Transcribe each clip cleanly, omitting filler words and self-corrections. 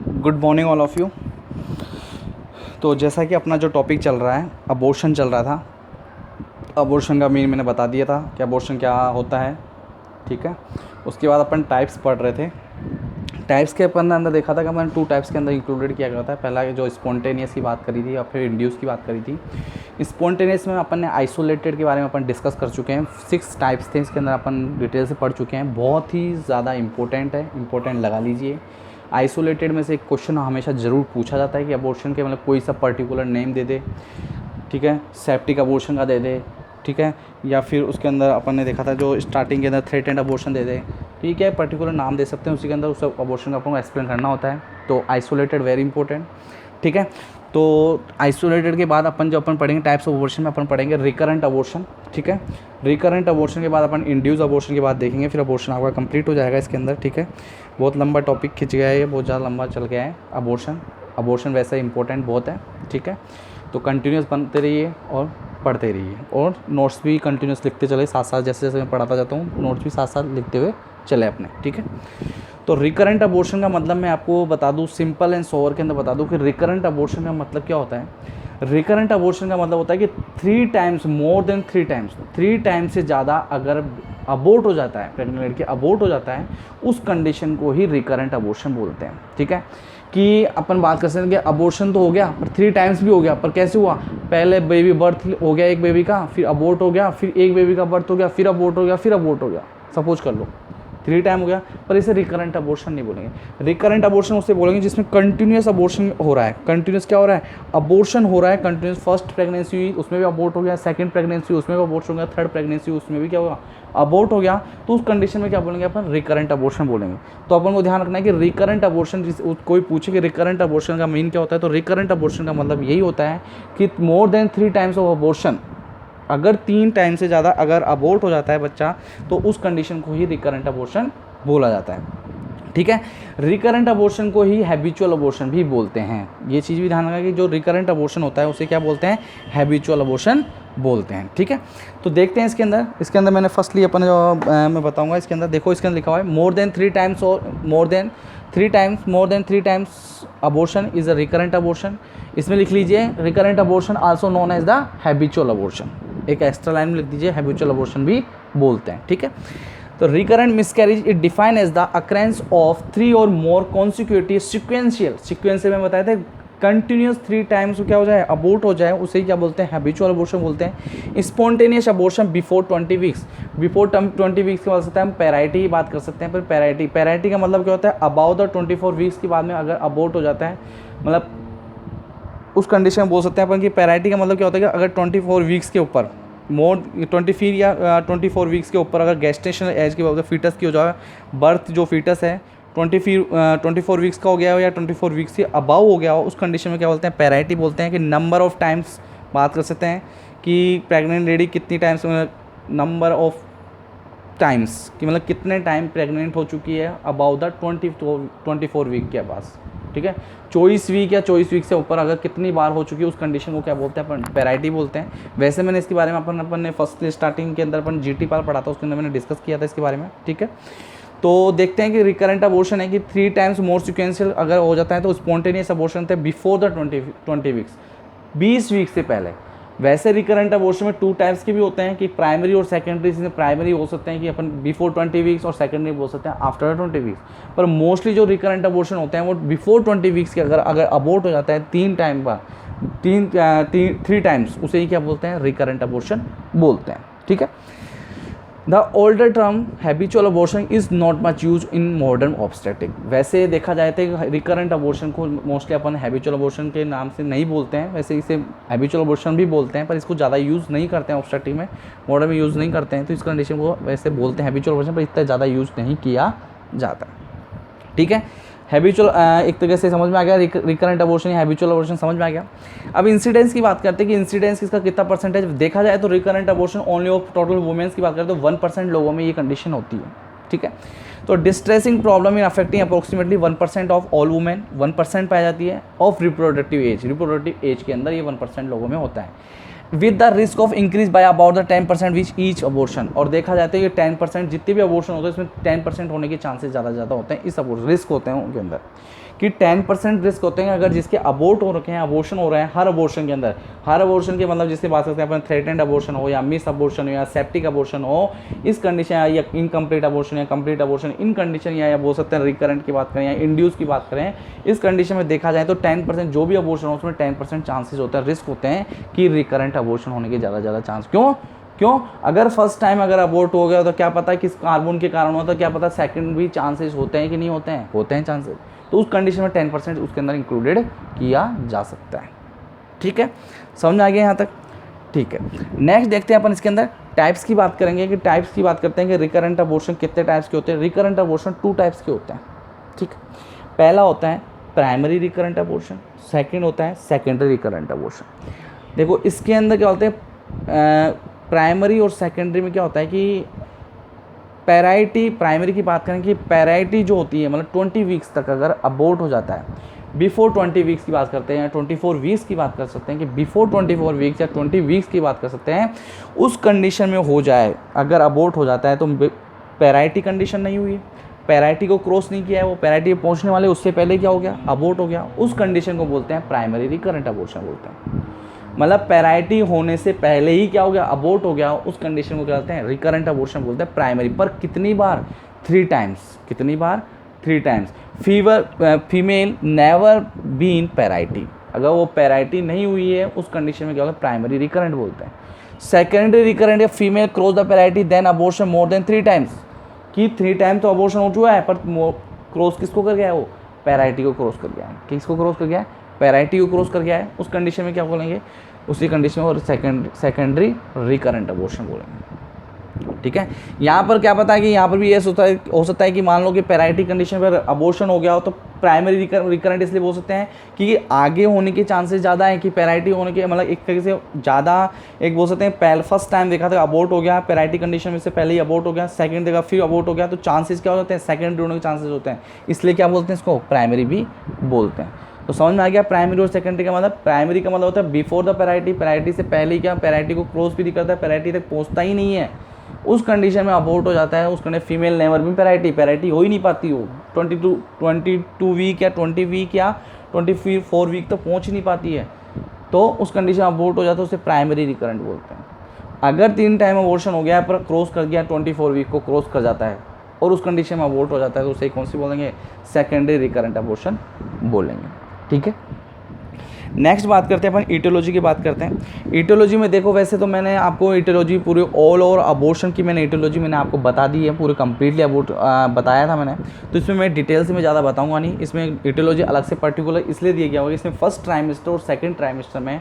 Good morning all of you. तो जैसा कि अपना जो टॉपिक चल रहा है, अबॉर्शन चल रहा था। अबॉर्शन का मीन मैंने बता दिया था कि अबॉर्शन क्या होता है, ठीक है। उसके बाद अपन टाइप्स पढ़ रहे थे। टाइप्स के अपन ने अंदर देखा था कि मैंने 2 टाइप्स के अंदर इंक्लूडेड किया गया था। पहला जो स्पॉन्टेनियस की बात करी थी और फिर इंड्यूस की बात करी थी। स्पॉन्टेनियस में अपन ने आइसोलेटेड के बारे में अपन डिस्कस कर चुके हैं। 6 टाइप्स थे, इसके अंदर अपन डिटेल से पढ़ चुके हैं। बहुत ही ज़्यादा इंपॉर्टेंट है, इंपॉर्टेंट लगा लीजिए। आइसोलेटेड में से एक क्वेश्चन हमेशा ज़रूर पूछा जाता है कि अबॉर्शन के मतलब कोई सा पर्टिकुलर नेम दे दे, ठीक है, सेप्टिक अबॉर्शन का दे दे, ठीक है, या फिर उसके अंदर अपन ने देखा था जो स्टार्टिंग के अंदर थ्रेटेंड अबॉर्शन दे दे, ठीक है, पर्टिकुलर नाम दे सकते हैं, उसी के अंदर उस अबॉर्शन का अपन को एक्सप्लेन करना होता है। तो आइसोलेटेड वेरी इंपॉर्टेंट, ठीक है। तो आइसोलेटेड के बाद अपन जो अपन पढ़ेंगे टाइप्स ऑफ अबॉर्शन में अपन पढ़ेंगे रिकरेंट अबॉर्शन, ठीक है। रिकरेंट अबॉर्शन के बाद अपन इंड्यूस अबॉर्शन के बाद देखेंगे, फिर अबॉर्शन आपका कंप्लीट हो जाएगा इसके अंदर, ठीक है। बहुत लंबा टॉपिक खिंच गया है ये, बहुत ज़्यादा लंबा चल गया है अबॉर्शन वैसे इंपॉर्टेंट बहुत है, ठीक है। तो कंटिन्यूस बनते रहिए और पढ़ते रहिए, और नोट्स भी कंटिन्यूस लिखते चले साथ साथ, जैसे जैसे मैं पढ़ाता जाता हूँ नोट्स भी साथ साथ लिखते हुए चले अपने, ठीक है। तो रिकरेंट अबॉर्शन का मतलब मैं आपको बता दूं, सिंपल एंड सोवर के अंदर बता दूं कि रिकरेंट अबॉर्शन का मतलब क्या होता है। रिकरेंट अबॉर्शन का मतलब होता है कि 3 टाइम्स, मोर देन 3 टाइम्स से ज़्यादा अगर अबॉर्ट हो जाता है, प्रेग्नेंट लड़की अबॉर्ट हो जाता है, उस कंडीशन को ही रिकरेंट अबॉर्शन बोलते हैं, ठीक है। कि अपन बात कर सकते हैं कि अबॉर्शन तो हो गया पर 3 टाइम्स भी हो गया, पर कैसे हुआ, पहले बेबी बर्थ हो गया एक बेबी का, फिर अबॉर्ट हो गया, फिर एक बेबी का बर्थ हो गया, फिर अबॉर्ट हो गया, फिर अबॉर्ट हो गया, सपोज कर लो 3 टाइम हो गया, पर इसे रिकरेंट अबॉर्शन नहीं बोलेंगे। रिकरेंट अबॉर्शन उसे बोलेंगे जिसमें कंटिन्यूस अबॉर्शन हो रहा है। कंटिन्यूस क्या हो रहा है, अबॉर्शन हो रहा है कंटिन्यूस। फर्स्ट प्रेगनेंसी हुई उसमें भी अबॉर्ट हो गया, सेकंड प्रेगनेंसी उसमें भी अबॉर्ट हो गया, थर्ड प्रेगनेंसी उसमें भी क्या होगा, अबॉर्ट हो गया। तो उस कंडीशन में क्या बोलेंगे अपन, रिकरेंट अबॉर्शन बोलेंगे। तो अपन को ध्यान रखना है कि रिकरेंट अबॉर्शन, कोई पूछे कि रिकरेंट अबॉर्शन का मीन क्या होता है, तो रिकरेंट अबॉर्शन का मतलब यही होता है कि मोर देन 3 टाइम्स ऑफ अबॉर्शन, अगर 3 टाइम से ज़्यादा अगर अबॉर्ट हो जाता है बच्चा, तो उस कंडीशन को ही रिकरेंट अबॉर्शन बोला जाता है, ठीक है। रिकरेंट अबॉर्शन को ही हैबिचुअल अबॉर्शन भी बोलते हैं। ये चीज़ भी ध्यान रखना कि जो रिकरेंट अबॉर्शन होता है उसे क्या बोलते हैं, हैबिचुअल अबॉर्शन बोलते हैं, ठीक है। तो देखते हैं इसके अंदर मैंने फर्स्टली अपन जो मैं बताऊंगा इसके अंदर, देखो इसके अंदर लिखा हुआ है मोर देन 3 टाइम्स और more than 3 times abortion is a recurrent abortion. इसमें लिख लीजिए recurrent abortion also known as the habitual abortion, एक एक्स्ट्रा लाइन में लिख दीजिए, हैबिचुअल अबॉर्शन भी बोलते हैं, ठीक है। तो recurrent miscarriage it define as the occurrence of 3 और मोर कॉन्सिक्यूटिव सिक्वेंशियल में बताए थे कंटिन्यूस 3 टाइम्स क्या हो जाए, अबॉर्ट हो जाए, उसे क्या बोलते हैं, हैबिचुअल अबॉर्शन बोलते हैं। Spontaneous abortion before 20 weeks, before 20 weeks के बाद सकते हैं हम पैराइटी की बात कर सकते हैं। फिर पैराइटी का मतलब क्या होता है, अबाउ द 24 वीक्स के बाद में अगर अबॉर्ट हो जाता है, मतलब उस कंडीशन में बोल सकते हैं अपन कि पैराइटी का मतलब क्या होता है कि अगर 24 वीक्स के ऊपर, मोर 24 या 24 वीक्स के ऊपर अगर गेस्टेशनल एज के बाद फीटस की हो जाए, बर्थ जो फीटस है 24 वीक्स का हो गया हो या 24 वीक्स के अबाव हो गया हो, उस कंडीशन में क्या बोलते हैं, पैराइटी बोलते हैं। कि नंबर ऑफ टाइम्स बात कर सकते हैं कि प्रेग्नेंट लेडी कितनी टाइम्स, नंबर ऑफ टाइम्स कि मतलब कितने टाइम प्रेग्नेंट हो चुकी है अबाउ द 24 वीक के पास, ठीक है। 24 वीक या 24 वीक से ऊपर अगर कितनी बार हो चुकी है, उस कंडीशन को क्या बोलते हैं अपन, पैराइटी बोलते हैं। वैसे मैंने इसके बारे में अपन ने फर्स्ट स्टार्टिंग के अंदर अपन जीटी पाल पढ़ा था, उसके अंदर मैंने डिस्कस किया था इसके बारे में, ठीक है। तो देखते हैं कि रिकरेंट अबॉर्शन है कि 3 टाइम्स मोर सिक्वेंशियल अगर हो जाता है तो स्पॉन्टेनियस अबॉर्शन थे बिफोर द 20 वीक्स, 20 वीक से पहले। वैसे रिकरेंट अबॉर्शन में 2 टाइप्स के भी होते हैं कि प्राइमरी और सेकेंडरी। इसमें प्राइमरी बोल सकते हैं कि अपन बिफोर 20 वीक्स और सेकेंडरी बोल सकते हैं आफ्टर 20 वीक्स। पर मोस्टली जो रिकरेंट अबॉर्शन होते हैं वो बिफोर 20 वीक्स के अगर अबॉर्ट हो जाता है 3 टाइम पर, 3 टाइम्स, उसे ही क्या बोलते हैं, रिकरेंट अबॉर्शन बोलते हैं, ठीक है। The older term habitual abortion is not much use in modern obstetric. वैसे देखा जाए तो रिकरेंट अबॉर्शन को मोस्टली अपन हैबिचुअल अबॉर्शन के नाम से नहीं बोलते हैं, वैसे इसे हैबिचुअल अबॉर्शन भी बोलते हैं, पर इसको ज़्यादा यूज़ नहीं करते हैं ऑब्स्टेटिक में, मॉडर्न में यूज़ नहीं करते हैं। तो इस कंडीशन को वैसे बोलते हैं हैबिचुअल अबॉर्शन, पर इतना ज़्यादा यूज़ नहीं किया जाता, ठीक है। हैबिचुअल एक तरीके से समझ में आ गया, रिकरेंट अबॉर्शन या हैबिचुअल अबॉर्शन समझ में आ गया। अब इंसिडेंस की बात करते हैं कि इंसिडेंस इसका कितना परसेंटेज देखा जाए तो recurrent abortion only of total womens की बात करें तो 1% लोगों में ये कंडीशन होती है, ठीक है। तो distressing problem in affecting approximately 1% of all women, 1% पाई जाती है ऑफ रिप्रोडक्टिव एज के अंदर ये 1% लोगों में होता है। With the risk of increase by about the 10% which each abortion. और देखा जाता है कि 10% जितने भी अबॉर्शन होते हैं इसमें 10% होने के चांसेस ज़्यादा होते हैं, इस अबॉर्शन रिस्क होते हैं उनके अंदर कि 10% रिस्क होते हैं अगर जिसके अबॉर्ट हो रखे हैं, अबॉर्शन हो रहे हैं हर अबॉर्शन के अंदर। हर अबॉर्शन के मतलब जिससे बात करते हैं अपन थ्रेटेंड अबॉर्शन हो या मिस अबॉर्शन हो या सेप्टिक अबॉर्शन हो, इस कंडीशन या इनकम्प्लीट अबॉर्शन या कंप्लीट अबॉर्शन, इन कंडीशन या बोल सकते हैं रिकरेंट की बात करें या इंड्यूस की बात करें, इस कंडीशन में देखा जाए तो 10% जो भी अबॉर्शन हो उसमें 10% चांसेस होते हैं, रिस्क होते हैं कि रिकरेंट अबॉर्शन होने के ज़्यादा चांस। क्यों अगर फर्स्ट टाइम अगर अबॉर्ट हो गया तो क्या पता किस हार्मोन के कारण होता है, क्या पता सेकंड भी चांसेस होते हैं कि नहीं होते हैं, होते हैं चांसेस। तो उस कंडीशन में 10% उसके अंदर इंक्लूडेड किया जा सकता है। ठीक है, समझ आ गया यहाँ तक? ठीक है, नेक्स्ट देखते हैं अपन इसके अंदर टाइप्स की बात करेंगे कि टाइप्स की बात करते हैं कि रिकरेंट अबॉर्शन कितने टाइप्स के होते हैं। रिकरेंट अबॉर्शन 2 टाइप्स के होते हैं। ठीक, पहला होता है प्राइमरी रिकरेंट अबॉर्शन, सेकंड होता है सेकेंडरी रिकरेंट अबॉर्शन। देखो इसके अंदर क्या होते हैं, प्राइमरी और सेकेंडरी में क्या होता है कि पैराइटी, प्राइमरी की बात करें कि पैराइटी जो होती है मतलब 20 वीक्स तक अगर अबॉर्ट हो जाता है, बिफोर 20 वीक्स की बात करते हैं या 24 वीक्स की बात कर सकते हैं कि बिफोर 24 वीक्स या 20 वीक्स की बात कर सकते हैं, उस कंडीशन में हो जाए अगर अबॉर्ट हो जाता है तो पैराइटी कंडीशन नहीं हुई, पैराइटी को क्रॉस नहीं किया है, वो पैराइटी पहुंचने वाले उससे पहले क्या हो गया, अबॉर्ट हो गया, उस कंडीशन को बोलते हैं प्राइमरी रिकरेंट अबॉर्शन बोलते हैं। मतलब पैराइटी होने से पहले ही क्या हो गया, अबॉर्ट हो गया, उस कंडीशन को क्या कहते हैं, रिकरेंट अबॉर्शन बोलते हैं प्राइमरी। पर कितनी बार, 3 टाइम्स। कितनी बार, 3 times. Female never been parity, अगर वो पैराइटी नहीं हुई है उस कंडीशन में क्या होता है, प्राइमरी रिकरेंट बोलते हैं। सेकेंडरी रिकरेंट या female cross the parity then abortion more than 3 times, कि 3 टाइम तो अबॉर्शन हो चुका है पर क्रॉस किसको कर गया है, वो पैराइटी को क्रॉस कर गया है। किसको क्रॉस कर गया है, पैराइटी को क्रॉस कर गया है, उस कंडीशन में क्या बोलेंगे, उसी कंडीशन में और सेकेंडरी रिकरेंट अबॉर्शन बोलेंगे। ठीक है, यहाँ पर क्या पता है कि यहाँ पर भी ये हो सकता है कि मान लो कि पैराइटी कंडीशन पर अबॉर्शन हो गया हो तो प्राइमरी रिकरेंट इसलिए बोल सकते हैं कि आगे होने के चांसेस ज़्यादा है कि पैराइटी होने के, मतलब एक तरीके से ज़्यादा, एक बोल सकते हैं पहले फर्स्ट टाइम देखा था अबॉर्ट हो गया, पैराइटी कंडीशन में से पहले ही अबॉर्ट हो गया, सेकंड देखा फिर अबॉर्ट हो गया, तो चांसेस क्या होते हैं, सेकंडरी होने के चांसेस होते हैं, इसलिए क्या बोलते हैं इसको, प्राइमरी भी बोलते हैं। तो समझ में आ गया प्राइमरी और सेकेंडरी का मतलब। प्राइमरी का मतलब होता है बिफोर द पैराइटी, पैराइटी से पहले ही क्या, पैराइटी को क्रॉस भी नहीं करता है, पैराइटी तक पहुंचता ही नहीं है, उस कंडीशन में अबॉर्ट हो जाता है, उस कंडीशन फीमेल नेवर भी पैराइटी हो ही नहीं पाती हो, 22 वीक या 20 वीक या 24 वीक तक पहुंच ही नहीं पाती है, तो उस कंडीशन में अबॉर्ट हो जाता है, उसे प्राइमरी रिकरेंट बोलते हैं। अगर 3 टाइम अबॉर्शन हो गया पर क्रॉस कर गया, 24 वीक को क्रॉस कर जाता है और उस कंडीशन में अबॉर्ट हो जाता है, तो उसे कौन सी बोलेंगे, सेकेंडरी रिकरेंट अबॉर्शन बोलेंगे। ठीक है, नेक्स्ट बात करते हैं अपन ईटियोलॉजी की बात करते हैं। ईटियोलॉजी में देखो वैसे तो मैंने आपको ईटियोलॉजी पूरे ऑल ओवर अबॉर्शन की मैंने ईटियोलॉजी मैंने आपको बता दी है, पूरे कंप्लीटली अबॉर्ट बताया था मैंने, तो इसमें मैं डिटेल से मैं ज़्यादा बताऊंगा नहीं। इसमें ईटियोलॉजी अलग से पर्टिकुलर इसलिए दिया गया होगा, इसमें फर्स्ट ट्राइमेस्टर और सेकेंड ट्राइमेस्टर में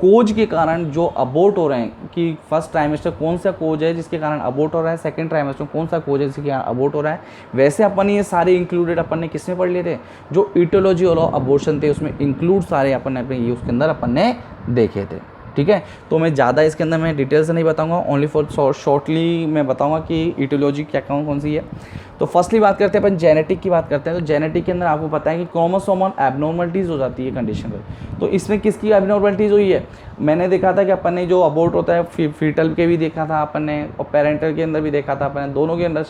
कोज के कारण जो अबॉर्ट हो रहे हैं कि फर्स्ट ट्राइमेस्टर कौन सा कोज है जिसके कारण अबॉर्ट हो रहा है, सेकंड ट्राइमेस्टर कौन सा कोज है जिसके कारण अबॉर्ट हो रहा है, वैसे अपन ये सारे इंक्लूडेड अपन ने किसमें पढ़ लिए थे, जो ईटियोलॉजी और अबॉर्शन थे उसमें इंक्लूड सारे अपन ने अपने ये उसके अंदर अपन ने देखे थे। ठीक है, तो मैं ज़्यादा इसके अंदर मैं डिटेल से नहीं बताऊंगा, ओनली फॉर शॉर्टली मैं बताऊंगा कि ईटियोलॉजी क्या कौन सी है। तो फर्स्टली बात करते हैं अपन जेनेटिक की बात करते हैं। तो जेनेटिक के अंदर आपको पता है कि क्रोमोसोमल एबनॉर्मलिटीज़ हो जाती है कंडीशन पर, तो इसमें किसकी एबनॉर्मलिटीज़ हुई है, मैंने देखा था कि अपन ने जो अबॉर्ट होता है फीटल के भी देखा था अपन ने और पेरेंटल के अंदर भी देखा था अपन ने, दोनों के अंदर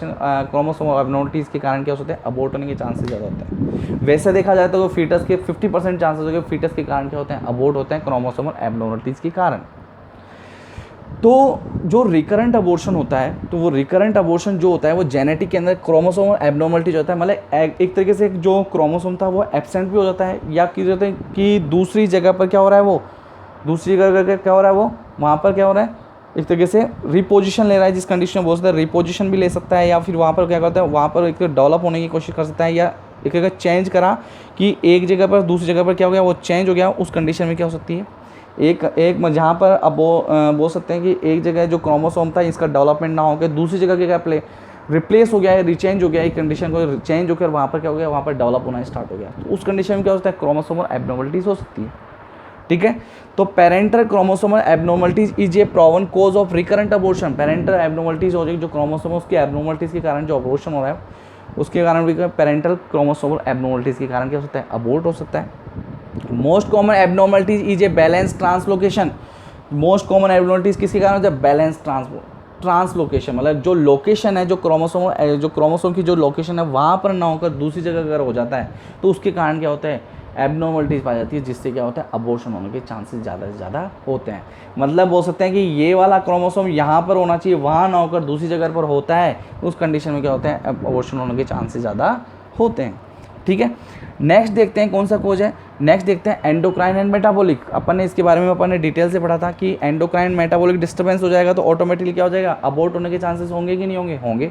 क्रोमोसोमल एबनॉर्मलिटीज़ के कारण क्या होते हैं, अबॉर्ट होने के चांसेस ज़्यादा होते हैं। वैसे देखा जाए तो फीटस के 50% चांसेस होते हैं, फीटस के कारण क्या होते हैं, अबॉर्ट होते हैं क्रोमोसोमल एबनॉर्मलिटीज़ के कारण। तो जो रिकरेंट अबॉर्शन होता है, तो वो रिकरेंट अबॉर्शन जो होता है वो जेनेटिक के अंदर क्रोमोसोम एबनॉर्मलिटी जो होता है, मतलब एक तरीके से जो क्रोमोसोम था वो एब्सेंट भी हो जाता है, या कि होता है कि दूसरी जगह पर क्या हो रहा है, वो दूसरी जगह पर क्या हो रहा है, वो वहाँ पर क्या हो रहा है, एक तरीके से रिपोजिशन ले रहा है, जिस कंडीशन में बोल सकते हैं रिपोजिशन भी ले सकता है, या फिर वहाँ पर क्या करता है, वहाँ पर एक डेवलप होने की कोशिश कर सकता है, या एक जगह चेंज करा कि एक जगह पर दूसरी जगह पर क्या हो गया, वो चेंज हो गया, उस कंडीशन में क्या हो सकती है, एक जहाँ पर अब वो बोल सकते हैं कि एक जगह जो क्रोमोसोम था इसका डेवलपमेंट ना होकर दूसरी जगह के क्या रिप्लेस हो गया है, रिचेंज हो गया, एक कंडीशन को चेंज होकर वहाँ पर क्या हो गया, वहाँ पर डेवलप होना स्टार्ट हो गया, तो उस कंडीशन में क्या होता है, क्रोमोसोमल एबनॉर्मलिटीज़ हो सकती है। ठीक है, तो parental chromosomal abnormalities is a proven cause of recurrent abortion. Parental abnormalities हो जाएगी जो क्रोमोसोम उसकी एबनॉर्मलिटीज़ के कारण जो अबॉर्शन हो रहा है उसके कारण भी पेरेंटल क्रोमोसोमल एबनॉर्मलिटीज़ के कारण क्या हो सकता है, अबॉर्ट हो सकता है। Most common abnormalities is a balance translocation. Most common abnormalities किसके कारण होता है? बैलेंस ट्रांसलोकेशन, मतलब जो लोकेशन है, जो क्रोमोसोम की जो लोकेशन है वहाँ पर ना होकर दूसरी जगह अगर हो जाता है तो उसके कारण क्या होता है? एबनॉर्मलिटीज पाई जाती है, जिससे क्या होता है? अबॉर्शन होने के चांसेस ज़्यादा से ज़्यादा होते हैं। मतलब बोल सकते हैं कि ये वाला क्रोमोसोम यहाँ पर होना चाहिए, वहाँ ना होकर दूसरी जगह पर होता है, उस कंडीशन में क्या होता है? अबॉर्शन होने के चांसेस ज़्यादा होते हैं। ठीक है, नेक्स्ट देखते हैं कौन सा कोज है। नेक्स्ट देखते हैं एंडोक्राइन एंड मेटाबॉलिक। अपन ने इसके बारे में अपन ने डिटेल से पढ़ा था कि एंडोक्राइन मेटाबॉलिक डिस्टर्बेंस हो जाएगा तो ऑटोमेटिकली क्या हो जाएगा? अबॉर्ट होने के चांसेस होंगे कि नहीं होंगे? होंगे।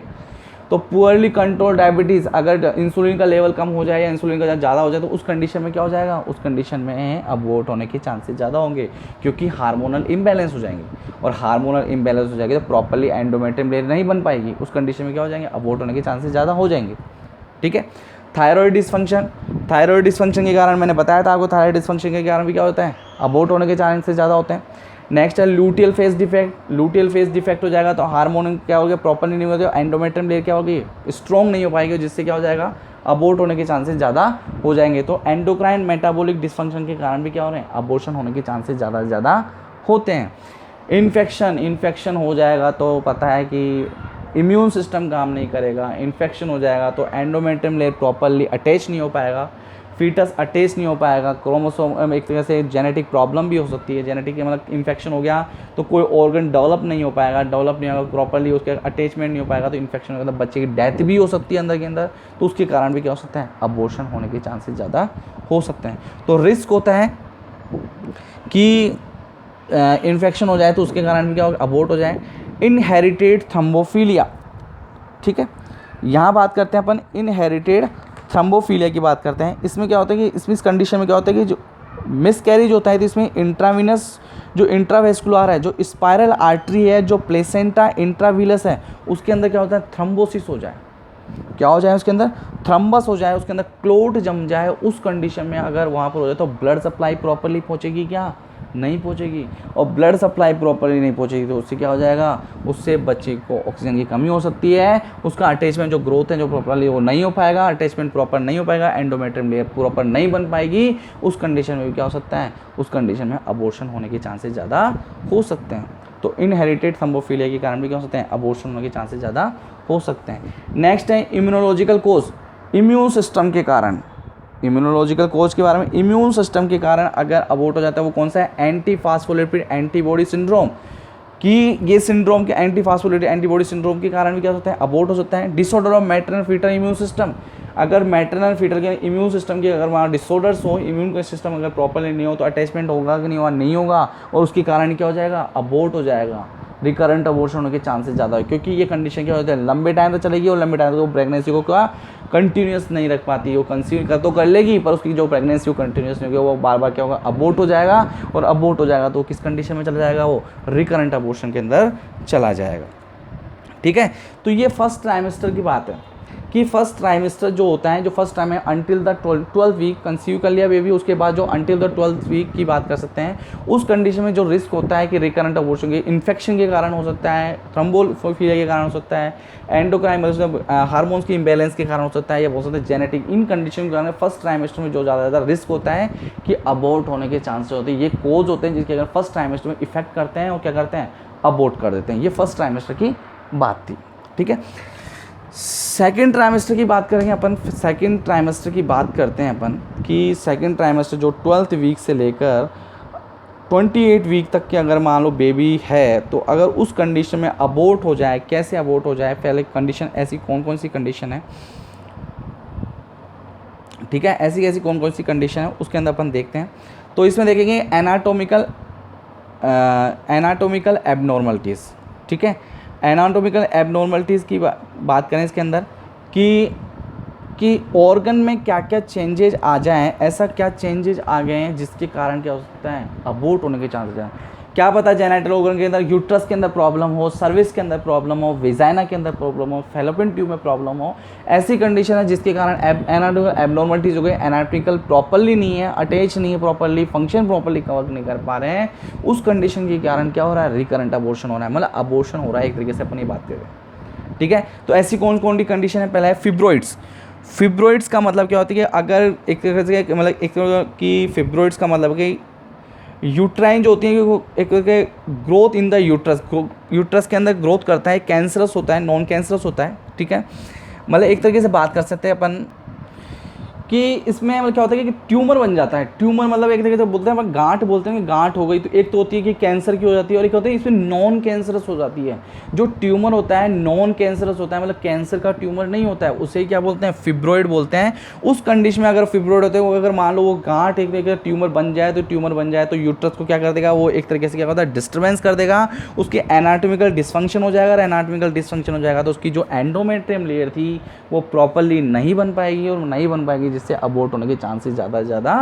तो पुअरली कंट्रोल डायबिटीज़, अगर इंसुलिन का लेवल कम हो जाए या इंसुलिन का ज़्यादा हो जाए तो उस कंडीशन में क्या हो जाएगा? उस कंडीशन में अबॉर्ट होने के चांसेस ज़्यादा होंगे, क्योंकि हार्मोनल इम्बैलेंस हो जाएंगे, और हार्मोनल इम्बैलेंस हो जाएगी तो प्रॉपर्ली एंडोमेट्रियम लेयर नहीं बन पाएगी। उस कंडीशन में क्या हो जाएंगे? अबॉर्ट होने के चांसेस ज़्यादा हो जाएंगे। ठीक है, थायराइड डिस्फंक्शन के कारण मैंने बताया था आपको, थायराइड डिस्फंक्शन के कारण भी क्या होता है? अबॉर्ट होने के चांसेस ज़्यादा होते हैं। नेक्स्ट है लूटियल फेस डिफेक्ट हो जाएगा तो हार्मोन क्या हो गया? प्रॉपर्ली नहीं होगा, एंडोमेट्रियम लेयर क्या होगी? स्ट्रॉन्ग नहीं हो पाएगी, जिससे क्या हो जाएगा? अबॉर्ट होने के चांसेस ज़्यादा हो जाएंगे। तो एंडोक्राइन मेटाबॉलिक डिस्फंक्शन के कारण भी क्या हो रहे हैं? अबॉर्शन होने के चांसेस ज़्यादा से ज़्यादा होते हैं। इन्फेक्शन हो जाएगा तो पता है कि इम्यून सिस्टम काम नहीं करेगा, इन्फेक्शन हो जाएगा तो एंडोमेट्रियम लेयर प्रॉपर्ली अटैच नहीं हो पाएगा, फीटस अटैच नहीं हो पाएगा, क्रोमोसोम एक तरह से जेनेटिक प्रॉब्लम भी हो सकती है, जेनेटिक मतलब इन्फेक्शन हो गया तो कोई ऑर्गन डेवलप नहीं हो पाएगा, प्रॉपर्ली उसके अटैचमेंट नहीं हो पाएगा तो इन्फेक्शन हो गया तो बच्चे की डेथ भी हो सकती है अंदर के अंदर, तो उसके कारण भी क्या हो सकता है? अबॉर्शन होने के चांसेस ज़्यादा हो सकते हैं। तो रिस्क होता है कि इन्फेक्शन हो जाए तो उसके कारण भी क्या होगा? अबॉर्ट हो जाए। इनहेरिटेड थ्रोम्बोफिलिया, ठीक है, यहाँ बात करते हैं अपन इनहेरिटेड थ्रोम्बोफिलिया की बात करते हैं। इसमें क्या होता है कि इसमें इस कंडीशन में क्या होता है कि जो मिसकैरेज होता है तो इसमें इंट्राविनस जो इंट्रावेस्कुलर है, जो स्पाइरल आर्टरी है, जो प्लेसेंटा इंट्राविलस है, उसके अंदर क्या होता है? थ्रोम्बोसिस हो जाए, क्या हो जाए? उसके अंदर थ्रम्बस हो जाए, उसके अंदर क्लोट जम जाए, उस कंडीशन में अगर वहाँ पर हो जाए तो ब्लड सप्लाई प्रॉपर्ली पहुँचेगी क्या? नहीं पहुँचेगी। और ब्लड सप्लाई प्रॉपर्ली नहीं पहुँचेगी तो उससे क्या हो जाएगा? उससे बच्चे को ऑक्सीजन की कमी हो सकती है, उसका अटैचमेंट जो ग्रोथ है जो प्रॉपर्ली वो नहीं हो पाएगा, अटैचमेंट प्रॉपर नहीं हो पाएगा, एंडोमेट्रियम लेयर प्रॉपर नहीं बन पाएगी। उस कंडीशन में भी क्या हो सकता है? उस कंडीशन में अबॉर्शन होने के चांसेस ज़्यादा हो सकते हैं। तो इनहेरिटेड थ्रोम्बोफिलिया के कारण भी क्या हो सकते हैं? अबॉर्शन होने के चांसेस ज़्यादा हो सकते हैं। नेक्स्ट है इम्यूनोलॉजिकल कोज, इम्यून सिस्टम के कारण। इम्यूनोलॉजिकल कोज के बारे में, इम्यून सिस्टम के कारण अगर अबॉर्ट हो जाता है वो कौन सा है? Anti phospholipid antibody syndrome. कि ये सिंड्रोम के एंटी फास्फोलिपिड एंटीबॉडी सिंड्रोम के कारण भी क्या होता है? अबॉर्ट हो सकता है। Disorder of maternal fetal immune system, अगर मैटरनल फीटल के इम्यून सिस्टम के अगर वहाँ डिसऑर्डर्स हो, इम्यून का सिस्टम अगर प्रॉपर्ली नहीं हो तो अटैचमेंट होगा कि नहीं होगा? नहीं होगा, और उसके कारण क्या हो जाएगा? अबॉर्ट हो जाएगा। रिकरेंट अबॉर्शन होने के चांसेस ज़्यादा है, क्योंकि ये कंडीशन क्या होती है? लंबे टाइम तक चलेगी और लंबे टाइम तक वो प्रेगनेंसी को क्या कंटिन्यूस नहीं रख पाती, वो कंसीव कर लेगी पर उसकी जो प्रेगनेंसी वो कंटिन्यूस नहीं होगी, वो बार बार क्या होगा? अबॉर्ट हो जाएगा, और अबॉर्ट हो जाएगा तो किस कंडीशन में चला जाएगा? वो रिकरेंट अबॉर्शन के अंदर चला जाएगा। ठीक है, तो ये फर्स्ट ट्राइमेस्टर की बात है कि फर्स्ट ट्राइमेस्टर जो होता है, जो फर्स्ट टाइम है until the 12th week conceive कर लिया बेबी, उसके बाद जो अंटिल द 12th वीक की बात कर सकते हैं, उस कंडीशन में जो रिस्क होता है कि रिकरेंट अबॉर्शन के इन्फेक्शन के कारण हो सकता है, थ्रोम्बोफिलिया के कारण हो सकता है, एंडोक्राइन हार्मोन्स की इम्बैलेंस के कारण हो सकता है, या हो सकता है जेनेटिक। इन कंडीशन के कारण फर्स्ट ट्राइमेस्टर में जो ज़्यादा रिस्क होता है कि अबॉर्ट होने के चांसेस होते हैं। ये कोज होते हैं जिसके अगर फर्स्ट ट्राइमेस्टर में इफेक्ट करते हैं और क्या करते हैं? अबॉर्ट कर देते हैं। ये फर्स्ट ट्राइमेस्टर की बात थी। ठीक है, सेकेंड ट्राइमेस्टर की बात करेंगे अपन। सेकेंड ट्राइमेस्टर की बात करते हैं अपन कि सेकेंड ट्राइमेस्टर जो 12th वीक से लेकर 28 वीक तक के अगर मान लो बेबी है, तो अगर उस कंडीशन में अबॉर्ट हो जाए, कैसे अबॉर्ट हो जाए? पहले कंडीशन ऐसी कौन कौन सी कंडीशन है? ठीक है, ऐसी ऐसी कौन कौन सी कंडीशन है उसके अंदर अपन देखते हैं। तो इसमें देखेंगे एनाटोमिकल एबनॉर्मलिटीज़। ठीक है, एनाटोमिकल एबनॉर्मलिटीज़ की बात करें इसके अंदर कि ऑर्गन में क्या क्या चेंजेज आ जाएं, ऐसा क्या चेंजेज आ गए हैं जिसके कारण क्या हो सकता है? अबॉर्ट होने के चांसेस हैं। क्या पता जेनिटल ऑर्गन के अंदर, यूट्रस के अंदर प्रॉब्लम हो, सर्विस के अंदर प्रॉब्लम हो, विजाइना के अंदर प्रॉब्लम हो, फैलोपियन ट्यूब में प्रॉब्लम हो, ऐसी कंडीशन है जिसके कारण एनाटोमिकल एबनॉर्मलिटीज हो गई, एनाटॉमिकल प्रॉपर्ली नहीं है, अटैच नहीं है प्रॉपर्ली, फंक्शन प्रॉपर्ली कवर नहीं कर पा रहे हैं, उस कंडीशन के कारण क्या हो रहा है? रिकरेंट अबॉर्शन हो रहा है, मतलब अबॉर्शन हो रहा है एक तरीके से अपन ये बात कर रहे हैं। ठीक है, तो ऐसी कौन कौन सी कंडीशन है? पहला है फिब्रोइड्स। फिब्रोइड्स का मतलब क्या होता है कि अगर एक तरह से मतलब एक तरह की फिब्रोइड्स का मतलब कि यूट्राइन जो होती है वो एक growth in the uterus, uterus के अंदर ग्रोथ करता है, कैंसरस होता है, नॉन कैंसरस होता है, ठीक है। मतलब एक तरीके से बात कर सकते हैं अपन कि इसमें मतलब क्या होता है कि ट्यूमर बन जाता है। ट्यूमर मतलब एक तरीके से बोलते हैं अपन गांठ बोलते हैं कि गांठ हो गई, तो एक तो होती है कि कैंसर की हो जाती है और एक होता है इसमें नॉन कैंसरस हो जाती है। जो ट्यूमर होता है नॉन कैंसरस होता है, मतलब कैंसर का ट्यूमर नहीं होता है, उसे क्या बोलते हैं, फिब्रॉइड बोलते हैं। उस कंडीशन में अगर फिब्रॉइड होते हैं, अगर मान लो वो गांठ एक तरीके से ट्यूमर बन जाए, तो ट्यूमर बन जाए तो यूट्रस को क्या कर देगा, वो एक तरीके से क्या होता है, डिस्टर्बेंस कर देगा, उसके एनाटॉमिकल डिसफंक्शन हो जाएगा। और एनाटॉमिकल डिसफंक्शन हो जाएगा तो उसकी जो एंडोमेट्रियम लेयर थी वो प्रॉपरली नहीं बन पाएगी, और नहीं बन पाएगी जिससे अबॉर्ट होने के चांसेस ज़्यादा से ज़्यादा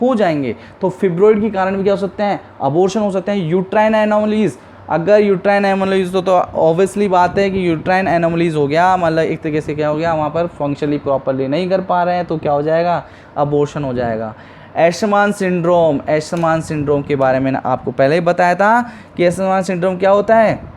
हो जाएंगे। तो फिब्रॉइड के कारण भी क्या हो सकते हैं, अबॉर्शन हो सकते हैं। यूट्राइन एनोमलीज, अगर यूट्राइन एनोमलीज तो ऑब्वियसली बात है कि यूट्राइन एनोमलीज हो गया, मतलब एक तरीके से क्या हो गया, वहाँ पर फंक्शनली प्रॉपरली नहीं कर पा रहे हैं, तो क्या हो जाएगा, अबॉर्शन हो जाएगा। एशरमान सिंड्रोम, एशरमान सिंड्रोम के बारे में आपको पहले ही बताया था कि एशरमान सिंड्रोम क्या होता है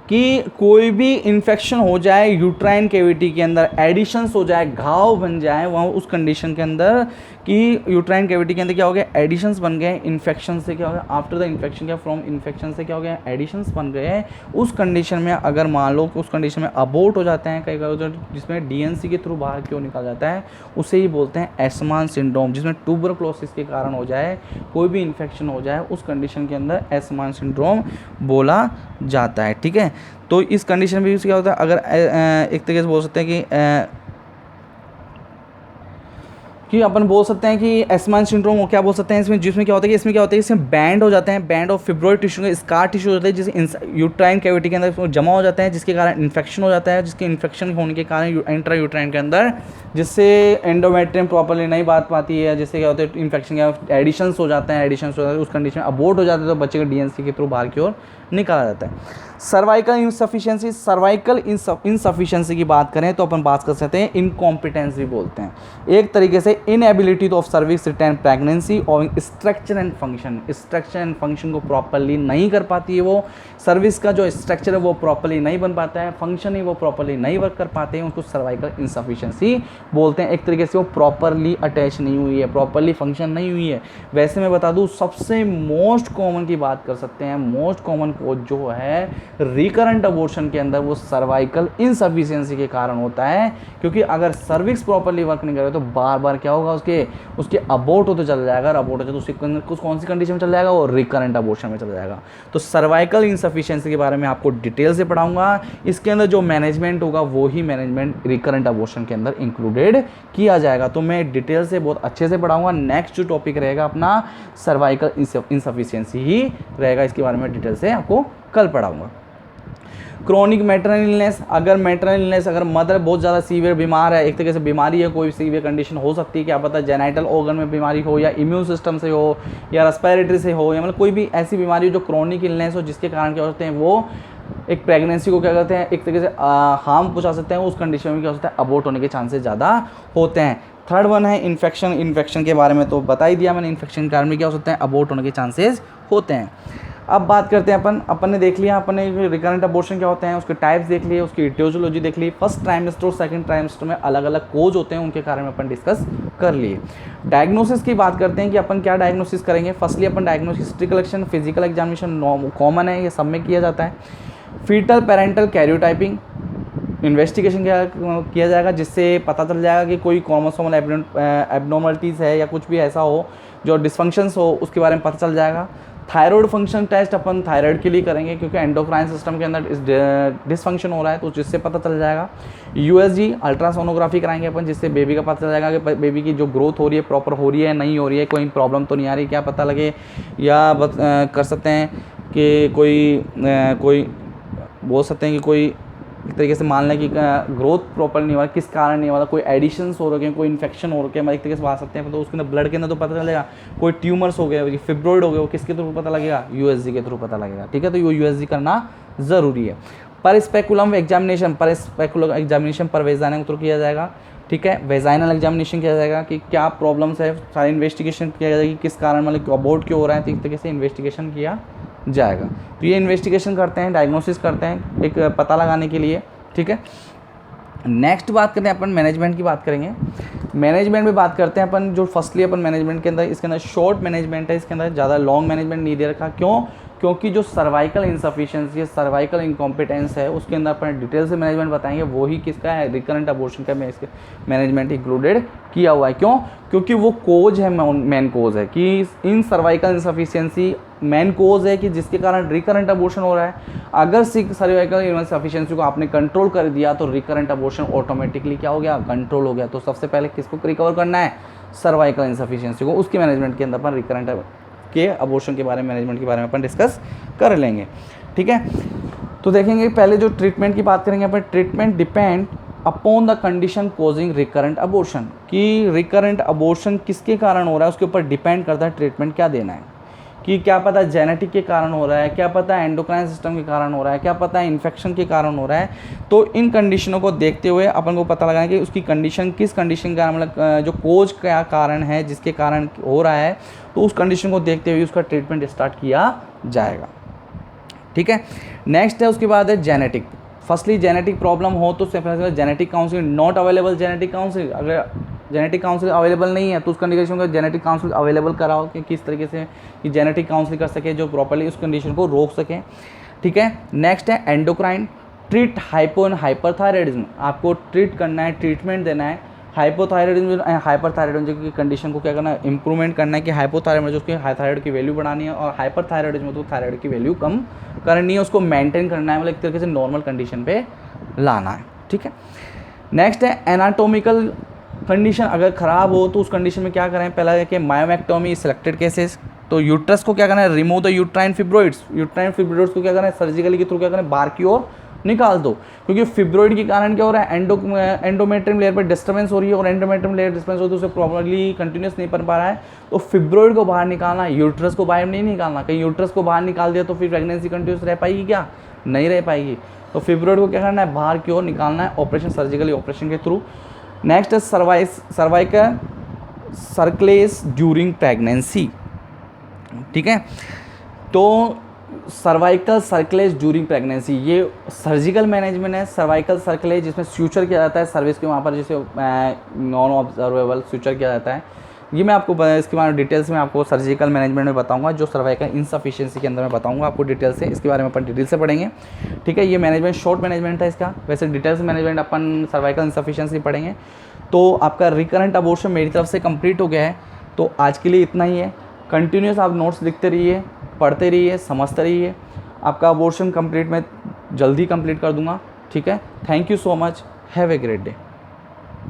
कि कोई भी इन्फेक्शन हो जाए यूट्राइन कैविटी के अंदर, एडिशंस हो जाए, घाव बन जाए वहाँ उस कंडीशन के अंदर कि यूट्राइन कैविटी के अंदर क्या हो गया, एडिशंस बन गए, इन्फेक्शन से क्या हो गया, आफ्टर द इन्फेक्शन क्या, फ्रॉम इन्फेक्शन से क्या हो गया, एडिशंस बन गए। उस कंडीशन में अगर मान लो कि उस कंडीशन में अबॉर्ट हो जाते हैं कई बार, जिसमें डीएनसी के थ्रू बाहर क्यों निकल जाता है, उसे ही बोलते हैं एशरमान सिंड्रोम। जिसमें ट्यूबरक्लोसिस के कारण हो जाए, कोई भी इन्फेक्शन हो जाए, उस कंडीशन के अंदर एशरमान सिंड्रोम बोला जाता है, ठीक है। तो इस कंडीशन में भी क्या होता है, अगर एक तरीके से बोल सकते हैं कि अपन बोल सकते हैं कि एशरमान सिंड्रोम को क्या बोल सकते हैं इसमें, जिसमें क्या होता है कि इसमें क्या होता है, इसमें बैंड हो जाते हैं, बैंड ऑफ फिब्रॉइड टिश्यू का स्कार टिश्यू हो जाता है, जिसे यूट्राइन कैविटी के अंदर जमा हो जाता है, जिसके कारण इन्फेक्शन हो जाता है, जिसके इन्फेक्शन होने के कारण इंट्रा यूट्राइन के अंदर, जिससे एंडोमेट्रियम प्रॉपरली नहीं बात पाती है, जिससे क्या होता है इन्फेक्शन के एडिशंस हो जाते हैं, एडिशंस हो जाते हैं, उस कंडीशन में अबॉर्ट हो जाता है, तो बच्चे के डीएनसी के थ्रू बाहर की ओर निकाला जाता है। सर्वाइकल इनसफिशिएंसी, सर्वाइकल इनसफिशिएंसी की बात करें तो अपन बात कर सकते हैं इनकॉम्पिटेंस भी बोलते हैं, एक तरीके से inability of cervix retain pregnancy और structure and function, structure and function को प्रॉपरली नहीं कर पाती है, वो सर्विस का जो स्ट्रक्चर है वो प्रॉपरली नहीं बन पाता है, फंक्शन ही वो प्रॉपरली नहीं वर्क कर पाते हैं, उसको सर्वाइकल इनसफिशिएंसी बोलते हैं। एक तरीके से वो प्रॉपरली अटैच नहीं हुई है, प्रॉपरली फंक्शन नहीं हुई है। वैसे मैं बता दूं सबसे मोस्ट कॉमन की बात कर सकते हैं, मोस्ट कॉमन कोज जो है रिकरेंट अबॉर्शन के अंदर वो सर्वाइकल इनसफिशिएंसी के कारण होता है, क्योंकि अगर सर्विक्स प्रॉपरली वर्क नहीं करे तो बार बार क्या होगा, उसके अबॉर्ट होते चला जाएगा, और अबॉर्ट होते तो उसकी कौन सी कंडीशन में चल जाएगा, वो रिकरेंट अबॉर्शन में चला जाएगा। तो सर्वाइकल इनसफिशिएंसी के बारे में आपको डिटेल से पढ़ाऊंगा, इसके अंदर जो मैनेजमेंट होगा वो ही मैनेजमेंट रिकरेंट अबॉर्शन के अंदर इंक्लूडेड किया जाएगा। तो मैं डिटेल से बहुत अच्छे से पढ़ाऊंगा। नेक्स्ट जो टॉपिक रहेगा अपना सर्वाइकल इनसफिशिएंसी ही रहेगा, इसके बारे में डिटेल से आपको कल पढ़ाऊंगा। क्रोनिक मैटरनल इलनेस, अगर मैटरनल इलनेस, अगर मदर बहुत ज़्यादा सीवियर बीमार है, एक तरीके से बीमारी है, कोई सीवियर कंडीशन हो सकती है, क्या पता जेनाइटल ऑर्गन में बीमारी हो, या इम्यून सिस्टम से हो, या रेस्पिरेटरी से हो, या मतलब कोई भी ऐसी बीमारी हो जो क्रोनिक इलनेस हो, जिसके कारण क्या होते हैं वो एक प्रेगनेंसी को क्या करते हैं, एक तरीके से हार्म पहुंचा सकते हैं, उस कंडीशन में क्या हो सकता है, अबॉर्ट होने के चांसेस ज़्यादा होते हैं। थर्ड वन है इन्फेक्शन, इन्फेक्शन के बारे में तो बता ही दिया मैंने, इन्फेक्शन के कारण में क्या हो सकते हैं, अबॉर्ट होने के चांसेस होते हैं। अब बात करते हैं अपन ने देख लिया, अपन ने रिकरेंट अबॉर्शन क्या होते हैं, उसके टाइप्स देख लिए, उसकी इटियोलॉजी देख ली, फर्स्ट ट्राइमेस्टर और सेकंड ट्राइमेस्टर में अलग अलग कोज होते हैं, उनके कारण में अपन डिस्कस कर लिए। डायग्नोसिस की बात करते हैं कि अपन क्या डायग्नोसिस करेंगे। फर्स्टली अपन diagnosis, history collection, physical examination common है, ये सब में किया जाता है। फीटल पेरेंटल कैरियोटाइपिंग इन्वेस्टिगेशन किया जाएगा, जिससे पता चल जाएगा कि कोई क्रोमोसोमल एबनॉर्मलिटीज़ है या कुछ भी ऐसा हो जो डिसफंक्शंस हो, उसके बारे में पता चल जाएगा। थायराइड फंक्शन टेस्ट अपन थायराइड के लिए करेंगे, क्योंकि एंडोक्राइन सिस्टम के अंदर डिसफंक्शन हो रहा है, तो जिससे पता चल जाएगा। यूएसजी अल्ट्रासोनोग्राफी कराएंगे अपन, जिससे बेबी का पता चल जाएगा कि बेबी की जो ग्रोथ हो रही है प्रॉपर हो रही है, नहीं हो रही है, कोई प्रॉब्लम तो नहीं आ रही, क्या पता लगे। या कर सकते हैं कि कोई बोल सकते हैं कि कोई एक तरीके से मान लें कि ग्रोथ प्रॉपर नहीं हुआ, किस कारण नहीं हुआ, कोई एडिशंस हो रखे हैं, कोई इन्फेक्शन हो रखे हैं, एक तरीके से बात सकते हैं, तो उसके अंदर ब्लड के अंदर तो पता चलेगा। कोई ट्यूमर्स हो गए, फिब्रॉइड हो गए, वो किसके थ्रू पता लगेगा, यूएसजी के थ्रू पता लगेगा, ठीक है। तो ये यूएसजी करना ज़रूरी है। पर स्पेकुलम एग्जामिनेशन, पर स्पेकुलम एग्जामिनेशन पर वेजाइनल के थ्रू किया जाएगा, ठीक है। वेजाइनल एग्जामिनेशन किया जाएगा कि क्या प्रॉब्लम्स है, सारी इन्वेस्टिगेशन किया जाएगी, किस कारण मतलब अबॉर्ट क्यों हो रहा है, तो इस तरीके से इन्वेस्टिगेशन किया जाएगा। तो ये इन्वेस्टिगेशन करते हैं, डायग्नोसिस करते हैं एक पता लगाने के लिए, ठीक है। नेक्स्ट बात करते हैं अपन मैनेजमेंट की बात करेंगे। मैनेजमेंट में बात करते हैं अपन, जो फर्स्टली अपन मैनेजमेंट के अंदर, इसके अंदर शॉर्ट मैनेजमेंट है, इसके अंदर ज़्यादा लॉन्ग मैनेजमेंट नहीं दे रखा। क्यों? क्योंकि जो सर्वाइकल इंसफिशिएंसी है, सर्वाइकल इनकॉम्पिटेंस है, उसके अंदर अपन डिटेल से मैनेजमेंट बताएंगे, वही किसका है, रिकरेंट अबॉर्शन का इसके मैनेजमेंट इंक्लूडेड किया हुआ है। क्यों? क्योंकि वो कोज है, मेन कोज है कि इन सर्वाइकल इंसफिशिएंसी मेन कोज है कि जिसके कारण रिकरेंट अबॉर्शन हो रहा है। अगर सर्वाइकल इंसफिशिएंसी को आपने कंट्रोल कर दिया तो रिकरेंट अबॉर्शन ऑटोमेटिकली क्या हो गया, कंट्रोल हो गया। तो सबसे पहले किसको रिकवर करना है, सर्वाइकल इंसफिशिएंसी को। उसके मैनेजमेंट के अंदर अपन रिकरेंट के अबॉर्शन के बारे में, मैनेजमेंट के बारे में अपन डिस्कस कर लेंगे। ठीक है, तो देखेंगे पहले जो ट्रीटमेंट की बात करेंगे अपन, treatment depend upon the condition causing recurrent abortion, कि रिकरेंट अबॉर्शन किसके कारण हो रहा है उसके ऊपर डिपेंड करता है ट्रीटमेंट क्या देना है। कि क्या पता जेनेटिक के कारण हो रहा है, क्या पता एंडोक्राइन सिस्टम के कारण हो रहा है, क्या पता इन्फेक्शन के कारण हो रहा है। तो इन कंडीशनों को देखते हुए अपन को पता लगाना कि उसकी कंडीशन किस कंडीशन का, मतलब जो कोज क्या कारण है जिसके कारण हो रहा है, तो उस कंडीशन को देखते हुए उसका ट्रीटमेंट स्टार्ट किया जाएगा। ठीक है, नेक्स्ट है उसके बाद है जेनेटिक। फर्स्टली जेनेटिक प्रॉब्लम हो तो genetic counselling not available, genetic counselling अगर जेनेटिक काउंसलिंग अवेलेबल नहीं है तो उस कंडीशन को जेनेटिक काउंसलिंग अवेलेबल कराओ कि किस तरीके से कि जेनेटिक काउंसलिंग कर सके जो प्रॉपर्ली उस कंडीशन को रोक सके। ठीक है, नेक्स्ट है endocrine, treat hypo and hyperthyroidism, आपको ट्रीट करना है, ट्रीटमेंट देना है हाइपोथायराइडिज्म, हाइपरथायराइडिज्म की कंडीशन को क्या करना है, इंप्रूवमेंट करना है कि हाइपोथायराइड जो उसकी थायराइड की वैल्यू बढ़ानी है, और हाइपरथायराइडिज्म तो थायराइड की वैल्यू कम करनी है, उसको मेंटेन करना है, मतलब एक तरीके से नॉर्मल कंडीशन पे लाना है। ठीक है, नेक्स्ट है एनाटोमिकल कंडीशन अगर ख़राब हो तो उस कंडीशन में क्या करें, पहला है कि मायोमेक्टोमी सिलेक्टेड केसेस, तो यूट्रस को क्या करना है, रिमूव द यूट्राइन फिब्रोइड्स, यूट्राइन फिब्रोइड्स को क्या करना है, सर्जिकली के थ्रू क्या करें, बाहर की ओर निकाल दो। क्योंकि फिब्रोइड के कारण क्या हो रहा है, एंडोमेट्रियम लेयर पर डिस्टर्बेंस हो रही है, और एंडोमेट्रियम लेयर डिस्टर्बेंस हो तो उसे प्रॉपर्ली कंटिन्यूस नहीं बन पा रहा है, तो फिब्रोइड को बाहर निकालना, यूट्रस को बाहर नहीं निकालना। कहीं यूट्रस को बाहर निकाल दिया तो फिर प्रेगनेंसी कंटिन्यूस रह पाएगी क्या, नहीं रह पाएगी। तो फिब्रोइड को क्या करना है, बाहर की ओर निकालना है ऑपरेशन, सर्जिकली ऑपरेशन के थ्रू। नेक्स्ट है सर्वाइकल सर्कलेस ड्यूरिंग प्रेगनेंसी। ठीक है, तो सर्वाइकल सर्कलेज ड्यूरिंग प्रेगनेंसी ये सर्जिकल मैनेजमेंट है। सर्वाइकल सर्कलेज जिसमें स्यूचर किया जाता है सर्विस के वहाँ पर, जैसे नॉन ऑब्जर्वेबल स्यूचर किया जाता है, ये मैं आपको इसके बारे में डिटेल्स में आपको सर्जिकल मैनेजमेंट में बताऊंगा, जो सर्वाइकल इंसफिशिएंसी के अंदर मैं बताऊंगा आपको डिटेल से, इसके बारे में अपन डिटेल से पढ़ेंगे। ठीक है, ये मैनेजमेंट शॉर्ट मैनेजमेंट है इसका, वैसे डिटेल्स मैनेजमेंट अपन सर्वाइकल इंसफिशिएंसी पढ़ेंगे। तो आपका रिकरेंट अबॉर्शन मेरी तरफ से कंप्लीट हो गया है, तो आज के लिए इतना ही है। कंटिन्यूस आप नोट्स लिखते रहिए, पढ़ते रहिए, समझते रहिए, आपका अबॉर्शन कंप्लीट मैं जल्दी कंप्लीट कर दूंगा। ठीक है, thank you so much, have a great day.